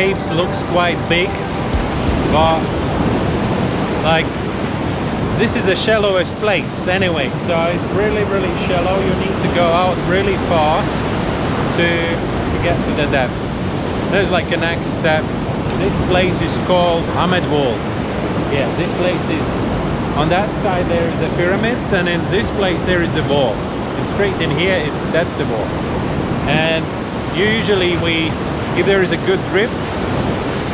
waves looks quite big, but like this is the shallowest place anyway, so it's really shallow. You need to go out really far to get to the depth. There's like a next step. This place is called Amed Wall. Yeah, this place is on that side. There is the pyramids, and in this place there is the wall. And straight in here, that's the wall. And usually if there is a good drift,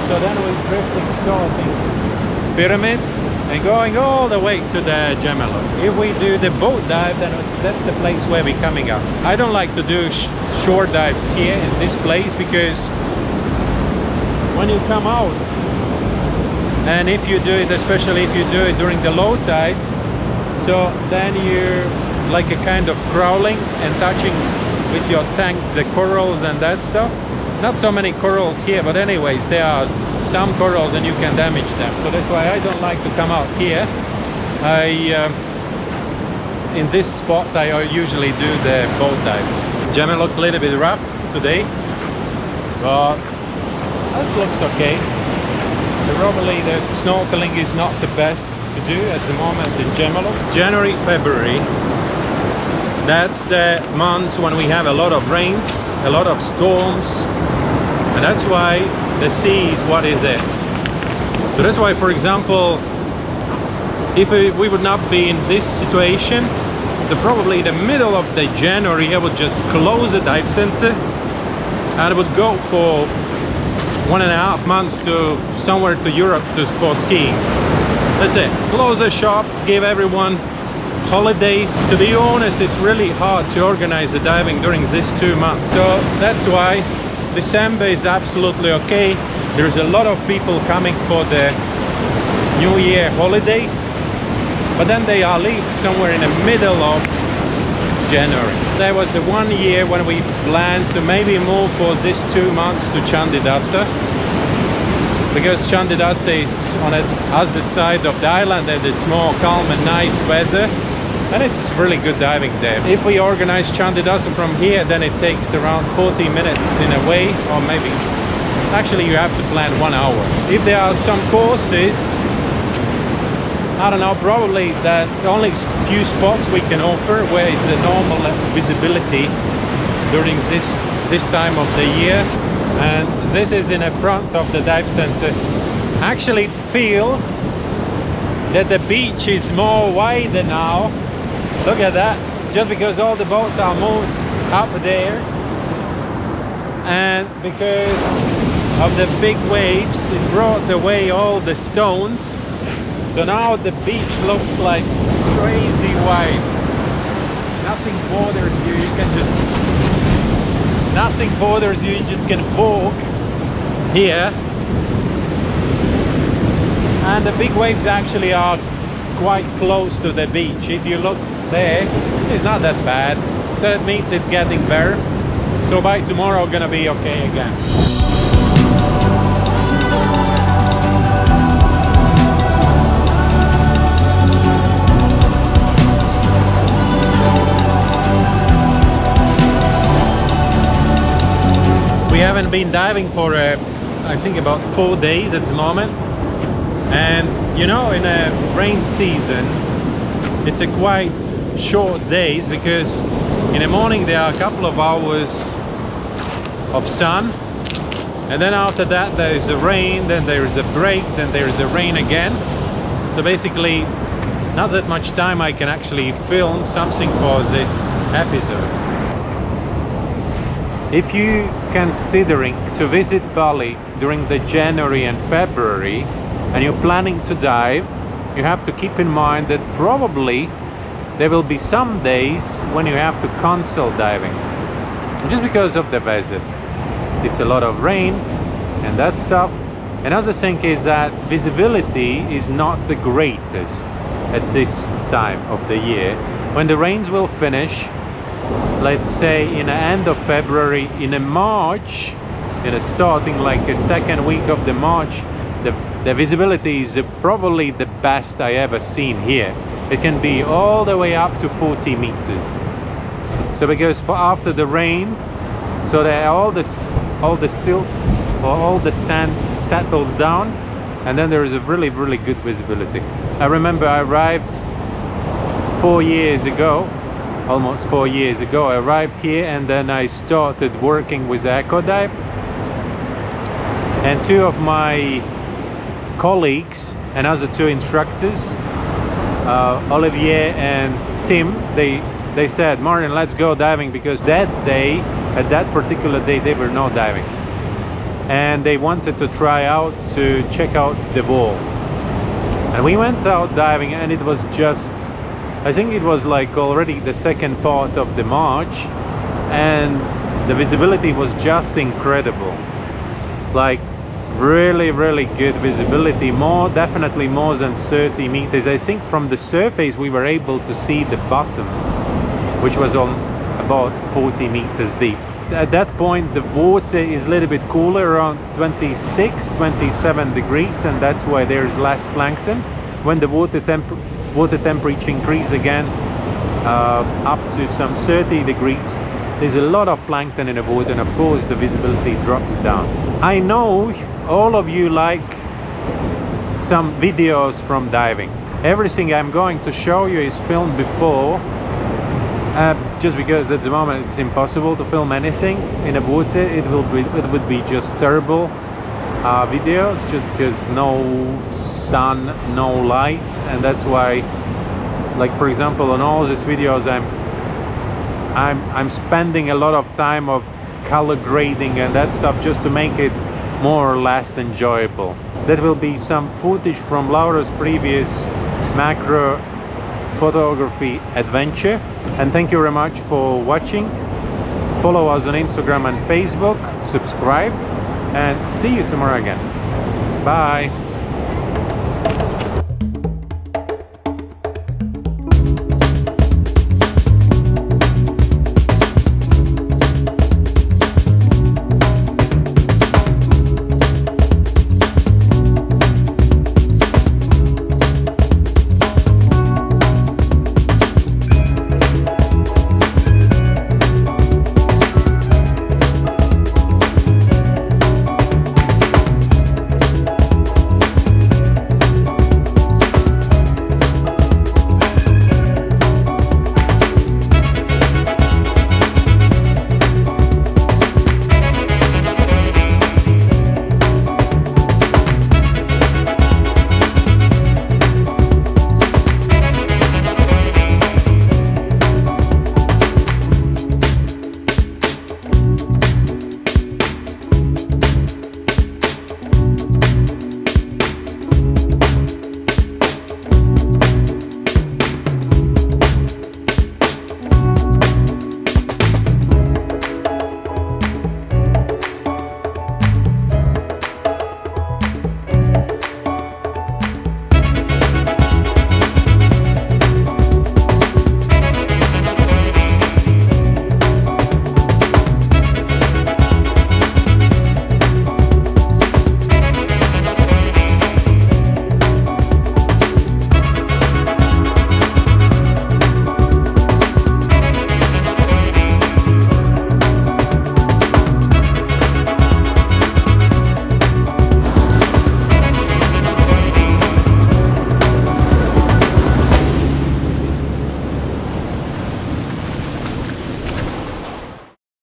so then we're drifting starting pyramids and going all the way to the Gemelli. If we do the boat dive, then that's the place where we're coming up. I don't like to do short dives here in this place, because when you come out, and if you do it, especially if you do it during the low tide, so then you're like a kind of crawling and touching with your tank the corals and that stuff. Not so many corals here, but anyways, there are some corals and you can damage them. So that's why I don't like to come out here. In this spot I usually do the boat dives. Gemelli looked a little bit rough today, but that looks okay. Probably the snorkeling is not the best to do at the moment in Gemelli. January, February, that's the months when we have a lot of rains, a lot of storms, and that's why the sea is what is it. So that's why, for example, if we would not be in this situation, probably the middle of the January I would just close the dive center and I would go for 1.5 months to somewhere to Europe for skiing. That's it. Close the shop, give everyone holidays. To be honest, it's really hard to organize the diving during these 2 months. So that's why December is absolutely okay. There's a lot of people coming for the New Year holidays, but then they are leaving somewhere in the middle of January. There was one year when we planned to maybe move for these 2 months to Chandidasa, because Chandidasa is on the other side of the island and it's more calm and nice weather, and it's really good diving there. If we organize Chandidasa from here, then it takes around 40 minutes in a way, or maybe actually you have to plan 1 hour. If there are some courses, I don't know, probably that only few spots we can offer where it's the normal visibility during this time of the year. And this is in the front of the dive center. I actually feel that the beach is more wider now. Look at that, just because all the boats are moved up there, and because of the big waves it brought away all the stones. So now the beach looks like crazy wide. Nothing bothers you. Nothing bothers you. You just can walk here. And the big waves actually are quite close to the beach. If you look there, it's not that bad. So it means it's getting better. So by tomorrow, gonna be okay again. We haven't been diving for I think about 4 days at the moment, and you know, in a rain season it's a quite short days, because in the morning there are a couple of hours of sun, and then after that there is a rain, then there is a break, then there is a rain again. So basically not that much time I can actually film something for this episodes. If you considering to visit Bali during the January and February and you're planning to dive, you have to keep in mind that probably there will be some days when you have to cancel diving just because of the weather. It's a lot of rain and that stuff. Another thing is that visibility is not the greatest at this time of the year. When the rains will finish, let's say in the end of February, in a March, starting like a second week of the March, the visibility is probably the best I ever seen here. It can be all the way up to 40 meters. So because after the rain, so there all the silt all the sand settles down, and then there is a really good visibility. I remember I arrived 4 years ago, almost 4 years ago. I arrived here, and then I started working with Eco Dive, and 2 of my colleagues and other 2 instructors, Olivier and Tim, they said, Martin, let's go diving, because that day, at that particular day, they were not diving, and they wanted to try out to check out the wall. And we went out diving, and it was just, I think it was like already the second part of the march, and the visibility was just incredible. Like really good visibility, definitely more than 30 meters. I think from the surface we were able to see the bottom, which was on about 40 meters deep. At that point the water is a little bit cooler, around 26-27 degrees, and that's why there's less plankton. When the water temperature increase again up to some 30 degrees, there's a lot of plankton in the water, and of course the visibility drops down. I know all of you like some videos from diving. Everything I'm going to show you is filmed before, just because at the moment it's impossible to film anything in the water. It would be just terrible videos, just because no sun, no light, and that's why, like for example, on all these videos I'm spending a lot of time of color grading and that stuff, just to make it more or less enjoyable. That will be some footage from Laura's previous macro photography adventure. And thank you very much for watching. Follow us on Instagram and Facebook, subscribe, and see you tomorrow again. Bye.